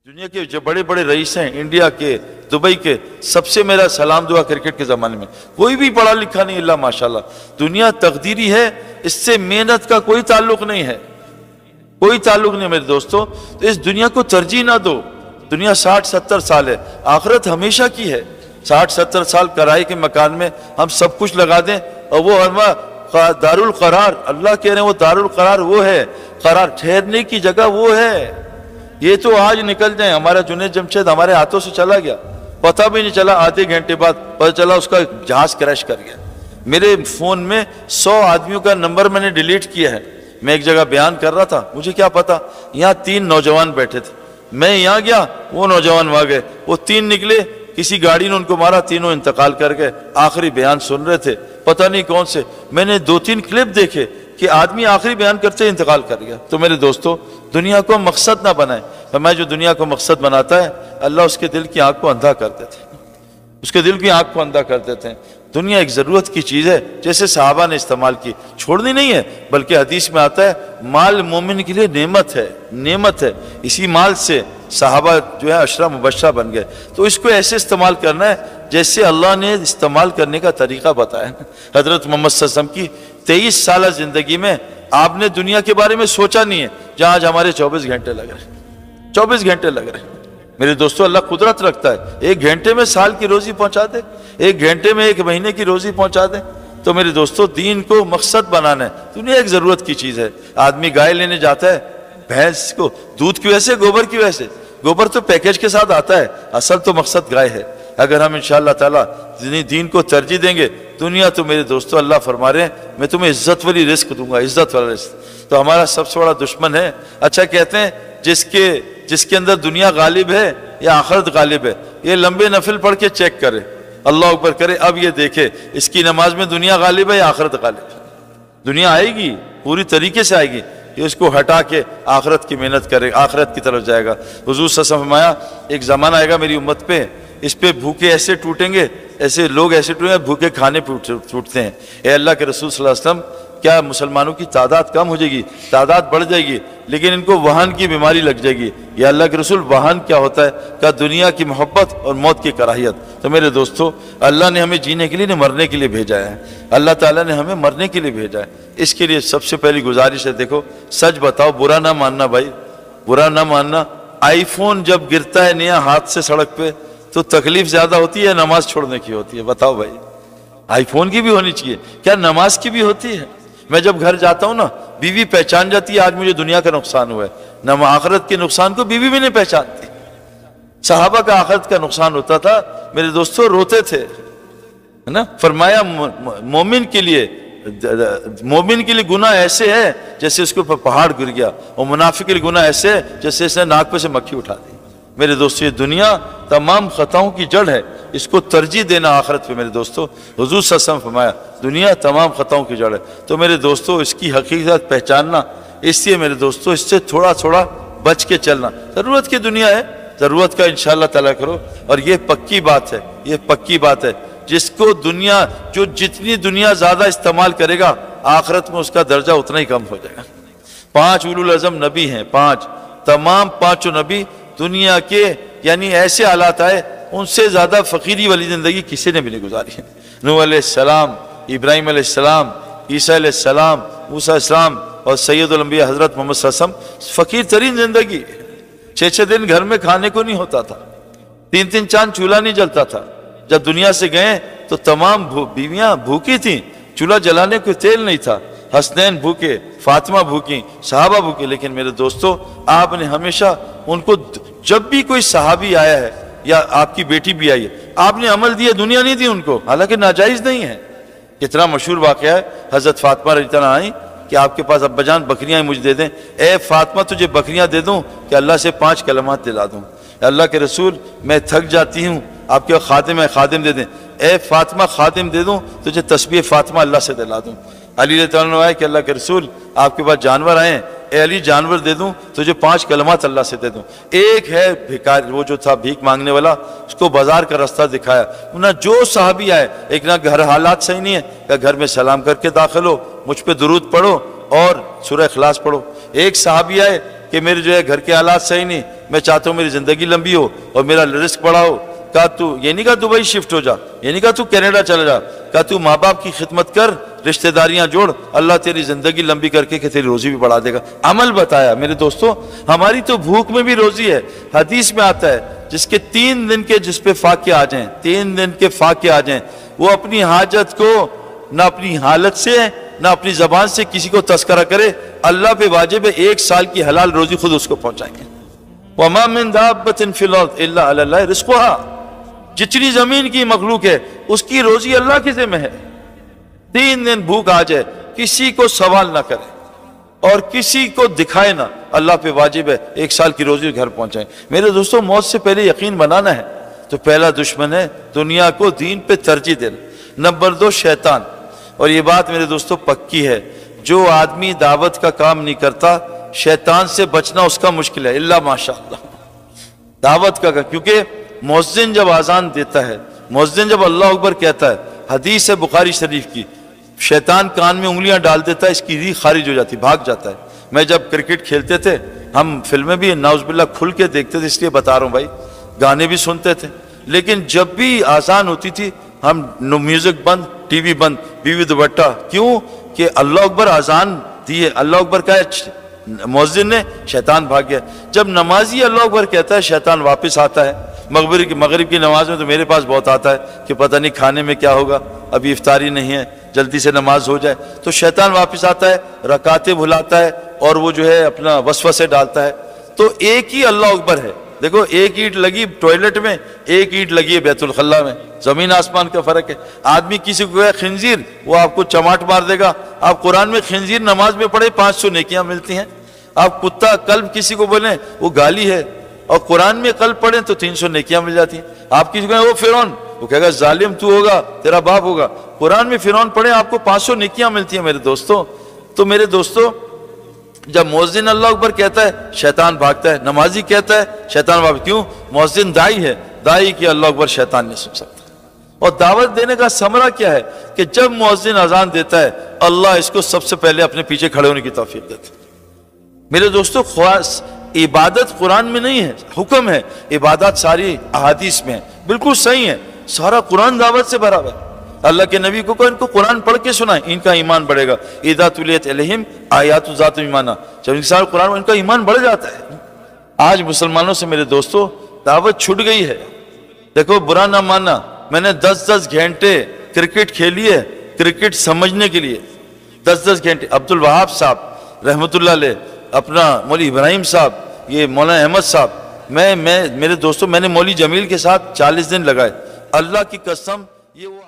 دنیا کے جو بڑے بڑے رئیس ہیں، انڈیا کے، دبئی کے، سب سے میرا سلام دعا کرکٹ کے زمانے میں، کوئی بھی پڑھا لکھا نہیں، اللہ ماشاءاللہ۔ دنیا تقدیری ہے، اس سے محنت کا کوئی تعلق نہیں ہے، کوئی تعلق نہیں میرے دوستو۔ تو اس دنیا کو ترجیح نہ دو۔ دنیا 60-70 سال ہے، آخرت ہمیشہ کی ہے۔ 60-70 سال کرائے کے مکان میں ہم سب کچھ لگا دیں، اور وہ دارالقرار، اللہ کہہ رہے ہیں وہ دارالقرار وہ ہے، قرار ٹھہرنے کی جگہ وہ ہے۔ یہ تو آج نکل جائیں، ہمارا جنید جمشید ہمارے ہاتھوں سے چلا گیا، پتہ بھی نہیں چلا، آدھے گھنٹے بعد پتہ چلا اس کا جہاز کریش کر گیا۔ میرے فون میں 100 آدمیوں کا نمبر میں نے ڈیلیٹ کیا ہے۔ میں ایک جگہ بیان کر رہا تھا، مجھے کیا پتا، یہاں 3 نوجوان بیٹھے تھے، میں یہاں گیا، وہ نوجوان وہاں گئے، وہ 3 نکلے، کسی گاڑی نے ان کو مارا، تینوں انتقال کر گئے۔ آخری بیان سن رہے تھے، پتہ نہیں کون سے، میں نے 2-3 کلپ دیکھے کہ آدمی آخری بیان کرتے انتقال کر گیا۔ تو میرے دوستو، دنیا کو مقصد نہ بنائیں۔ فرمایا جو دنیا کو مقصد بناتا ہے، اللہ اس کے دل کی آنکھ کو اندھا کر دیتے ہیں، اس کے دل کی آنکھ کو اندھا کر دیتے ہیں۔ دنیا ایک ضرورت کی چیز ہے، جیسے صحابہ نے استعمال کی، چھوڑنی نہیں ہے، بلکہ حدیث میں آتا ہے مال مومن کے لیے نعمت ہے، نعمت ہے۔ اسی مال سے صحابہ جو ہے 10 مبشرہ بن گئے۔ تو اس کو ایسے استعمال کرنا ہے جیسے اللہ نے استعمال کرنے کا طریقہ بتایا۔ حضرت محمد صلی اللہ علیہ وسلم کی 23 سالہ زندگی میں آپ نے دنیا کے بارے میں سوچا نہیں ہے، جہاں آج ہمارے 24 گھنٹے لگ رہے ہیں، 24 گھنٹے لگ رہے ہیں۔ میرے دوستو، اللہ قدرت رکھتا ہے، 1 گھنٹے میں سال کی روزی پہنچا دے، 1 گھنٹے میں 1 مہینے کی روزی پہنچا دے۔ تو میرے دوستو، دین کو مقصد بنانا ہے۔ دنیا ایک ضرورت کی چیز ہے۔ آدمی گائے لینے جاتا ہے، بھینس کو دودھ کی وجہ سے، گوبر کی وجہ سے، گوبر تو پیکیج کے ساتھ آتا ہے، اصل تو مقصد گائے ہے۔ اگر ہم انشاءاللہ تعالیٰ دین کو ترجیح دیں گے، دنیا تو میرے دوستو اللہ فرما رہے ہیں میں تمہیں عزت والی رزق دوں گا، عزت والا رزق۔ تو ہمارا سب سے بڑا دشمن ہے، اچھا کہتے ہیں جس کے اندر دنیا غالب ہے یا آخرت غالب ہے، یہ لمبے نفل پڑھ کے چیک کرے، اللہ اکبر کرے، اب یہ دیکھے اس کی نماز میں دنیا غالب ہے یا آخرت غالب ہے۔ دنیا آئے گی، پوری طریقے سے آئے گی، یہ اس کو ہٹا کے آخرت کی محنت کرے، آخرت کی طرف جائے گا۔ حضور صلی اللہ علیہ وسلم فرمایا ایک زمانہ آئے گا میری امت پہ، اس پہ بھوکے ایسے ٹوٹیں گے، ایسے لوگ ایسے ٹوٹیں گے، بھوکے کھانے ٹوٹتے ہیں۔ اے اللہ کے رسول صلی اللہ علیہ وسلم، کیا مسلمانوں کی تعداد کم ہو جائے گی؟ تعداد بڑھ جائے گی، لیکن ان کو وہن کی بیماری لگ جائے گی۔ یا اللہ کے رسول، وہن کیا ہوتا ہے؟ کہ دنیا کی محبت اور موت کی کراہیت۔ تو میرے دوستو، اللہ نے ہمیں جینے کے لیے نہیں، مرنے کے لیے بھیجا ہے۔ اللہ تعالیٰ نے ہمیں مرنے کے لیے بھیجا ہے۔ اس کے لیے سب سے پہلی گزارش ہے، دیکھو سچ بتاؤ، برا نہ ماننا بھائی، برا نہ ماننا۔ آئی فون جب گرتا ہے نیا ہاتھ سے سڑک پہ، تو تکلیف زیادہ ہوتی ہے، نماز چھوڑنے کی ہوتی ہے؟ بتاؤ بھائی، آئی فون کی بھی ہونی چاہیے، کیا نماز کی بھی ہوتی ہے؟ میں جب گھر جاتا ہوں نا، بیوی پہچان جاتی ہے آج مجھے دنیا کا نقصان ہوا ہے، نہ آخرت کے نقصان کو بیوی بھی نہیں پہچانتی۔ صحابہ کا آخرت کا نقصان ہوتا تھا، میرے دوستو روتے تھے، ہے نا؟ فرمایا مومن کے لیے گناہ ایسے ہے جیسے اس کے اوپر پہاڑ گر گیا، اور منافق کے لیے گناہ ایسے ہے جیسے اس نے ناک پہ سے مکھی اٹھا دی۔ میرے دوستو، یہ دنیا تمام خطاؤں کی جڑ ہے، اس کو ترجیح دینا آخرت پہ۔ میرے دوستو، حضور صلی اللہ علیہ وسلم فرمایا دنیا تمام خطاؤں کی جڑ ہے۔ تو میرے دوستو، اس کی حقیقت پہچاننا، اس لیے میرے دوستو اس سے تھوڑا تھوڑا بچ کے چلنا۔ ضرورت کی دنیا ہے، ضرورت کا انشاءاللہ تعالیٰ کرو۔ اور یہ پکی بات ہے، یہ پکی بات ہے، جس کو جو جتنی دنیا زیادہ استعمال کرے گا، آخرت میں اس کا درجہ اتنا ہی کم ہو جائے گا۔ 5 اولو العزم نبی ہیں، 5، تمام 5 نبی دنیا کے یعنی ایسے حالات آئے، ان سے زیادہ فقیری والی زندگی کسی نے بھی نہیں گزاری ہے۔ نوح علیہ السلام، ابراہیم علیہ السلام، عیسیٰ علیہ السلام، موسیٰ علیہ السلام، اور سید الانبیاء حضرت محمد صلی اللہ علیہ وسلم، فقیر ترین زندگی۔ 6 دن گھر میں کھانے کو نہیں ہوتا تھا، 3 چاند چولہا نہیں جلتا تھا۔ جب دنیا سے گئے تو تمام بیویاں بھوکی تھیں، چولہا جلانے کو تیل نہیں تھا، حسنین بھوکے، فاطمہ بھوکی، صحابہ بھوکے۔ لیکن میرے دوستو، آپ نے ہمیشہ ان کو، جب بھی کوئی صحابی آیا ہے یا آپ کی بیٹی بھی آئی ہے، آپ نے عمل دیا، دنیا نہیں دی ان کو، حالانکہ ناجائز نہیں ہے۔ کتنا مشہور واقعہ ہے، حضرت فاطمہ رضی اللہ عنہا آئیں کہ آپ کے پاس ابا جان بکریاں مجھے دے دیں۔ اے فاطمہ، تجھے بکریاں دے دوں کہ اللہ سے 5 کلمات دلا دوں؟ اللہ کے رسول، میں تھک جاتی ہوں، آپ کے خادم ہے، خادم دے دیں۔ اے فاطمہ، خادم دے دوں تجھے تسبیح فاطمہ اللہ سے دلا دوں؟ علی رضی اللہ عنہ آئے کہ اللہ کے رسول، آپ کے پاس جانور آئے ہیں، اے علی جانور دے دوں تجھے 5 کلمات اللہ سے دے دوں؟ ایک ہے بھکاری، وہ جو تھا بھیک مانگنے والا، اس کو بازار کا راستہ دکھایا۔ نہ جو صحابی آئے، ایک نہ گھر حالات صحیح نہیں ہے کہ گھر میں سلام کر کے داخل ہو، مجھ پہ درود پڑھو اور سورہ اخلاص پڑھو۔ ایک صحابی آئے کہ میرے جو ہے گھر کے حالات صحیح نہیں، میں چاہتا ہوں میری زندگی لمبی ہو اور میرا رزق بڑا ہو، کہا تو یہ نہیں کہا دبئی شفٹ ہو جا، یہ نہیں کہا تو کینیڈا چلا جا، کہا تو ماں باپ کی خدمت کر، رشتہ داریاں جوڑ، اللہ تیری زندگی لمبی کر کے کہ تیری روزی بھی بڑھا دے گا۔ عمل بتایا۔ میرے دوستو، ہماری تو بھوک میں بھی روزی ہے۔ حدیث میں آتا ہے جس کے 3 دن کے جس پہ فاقے آ جائیں، 3 دن کے فاقے آ جائیں، وہ اپنی حاجت کو نہ اپنی حالت سے نہ اپنی زبان سے کسی کو تذکرہ کرے، اللہ پہ واجب ہے 1 سال کی حلال روزی خود اس کو پہنچائیں گے۔ وَمَا مِن دَابَّةٍ فِي الْأَرْضِ إِلَّا عَلَى اللَّهِ رِزْقُهَا، جتنی زمین کی مخلوق ہے اس کی روزی اللہ کے ذمہ ہے۔ 3 دن بھوک آ جائے، کسی کو سوال نہ کرے اور کسی کو دکھائے نہ، اللہ پہ واجب ہے 1 سال کی روزی گھر پہنچائیں۔ میرے دوستو، موت سے پہلے یقین بنانا ہے تو پہلا دشمن ہے دنیا کو دین پہ ترجیح دینا، نمبر 2 شیطان۔ اور یہ بات میرے دوستو پکی ہے، جو آدمی دعوت کا کام نہیں کرتا شیطان سے بچنا اس کا مشکل ہے، الا ماشاءاللہ۔ دعوت کا کیونکہ مؤذن جب اذان دیتا ہے، مؤذن جب اللہ اکبر کہتا ہے، حدیث ہے بخاری شریف کی، شیطان کان میں انگلیاں ڈال دیتا ہے، اس کی ریح خارج ہو جاتی، بھاگ جاتا ہے۔ میں جب کرکٹ کھیلتے تھے، ہم فلمیں بھی نعوذ باللہ کھل کے دیکھتے تھے، اس لیے بتا رہا ہوں بھائی، گانے بھی سنتے تھے، لیکن جب بھی اذان ہوتی تھی ہم میوزک بند، ٹی وی بند، بیوی دوپٹہ، کیوں کہ اللہ اکبر اذان دی ہے، اللہ اکبر کا مؤذن نے، شیطان بھاگ گیا۔ جب نمازی اللہ اکبر کہتا ہے شیطان واپس آتا ہے۔ مغرب کی نماز میں تو میرے پاس بہت آتا ہے کہ پتہ نہیں کھانے میں کیا ہوگا، ابھی افطاری نہیں ہے، جلدی سے نماز ہو جائے، تو شیطان واپس آتا ہے، رکعتیں بھلاتا ہے اور وہ جو ہے اپنا وسوسے ڈالتا ہے۔ تو ایک ہی اللہ اکبر ہے، دیکھو ایک اینٹ لگی ٹوائلٹ میں، ایک اینٹ لگی ہے بیت الخلا میں، زمین آسمان کا فرق ہے۔ آدمی کسی کو کہے خنزیر، وہ آپ کو چماٹ مار دے گا۔ آپ قرآن میں خنزیر نماز میں پڑھے 500 نیکیاں ملتی ہیں۔ آپ کتا کلب کسی کو بولیں وہ گالی ہے، اور قرآن میں کلب پڑھیں تو 300 نیکیاں مل جاتی ہیں۔ آپ کسی کو کہیں وہ فرعون، وہ کہے گا ظالم تو ہوگا، تیرا باپ ہوگا، قرآن میں فرعون پڑھیں آپ کو 500 نیکیاں ملتی ہیں میرے دوستوں۔ تو میرے دوستوں، جب مؤذن اللہ اکبر کہتا ہے شیطان بھاگتا ہے، نمازی کہتا ہے شیطان بھاگتا ہے۔ کیوں؟ مؤذن دائی ہے، دائی کی اللہ اکبر شیطان نہیں سن سکتا۔ اور دعوت دینے کا ثمرہ کیا ہے کہ جب مؤذن اذان دیتا ہے اللہ اس کو سب سے پہلے اپنے پیچھے کھڑے ہونے کی توفیق دیتا ہے۔ میرے دوستو، خواص عبادت قرآن میں نہیں ہے، حکم ہے، عبادات ساری احادیث میں ہے، بالکل صحیح ہے، سارا قرآن دعوت سے بھرا ہوا ہے۔ اللہ کے نبی کو ان کو قرآن پڑھ کے سنائیں، ان کا ایمان بڑھے گا۔ اذا تلیت علیہم آیات ذات ایمانہ، جب انسان قرآن ان کا ایمان بڑھ جاتا ہے۔ آج مسلمانوں سے میرے دوستو دعوت چھٹ گئی ہے۔ دیکھو برا نہ ماننا، میں نے 10 گھنٹے کرکٹ کھیلی ہے، کرکٹ سمجھنے کے لیے 10 گھنٹے۔ عبد الوہاب صاحب رحمۃ اللہ علیہ، اپنا مولوی ابراہیم صاحب، یہ مولانا احمد صاحب، میرے دوستوں میں نے مولوی جمیل کے ساتھ 40 دن لگائے، اللہ کی قسم۔ یہ وہ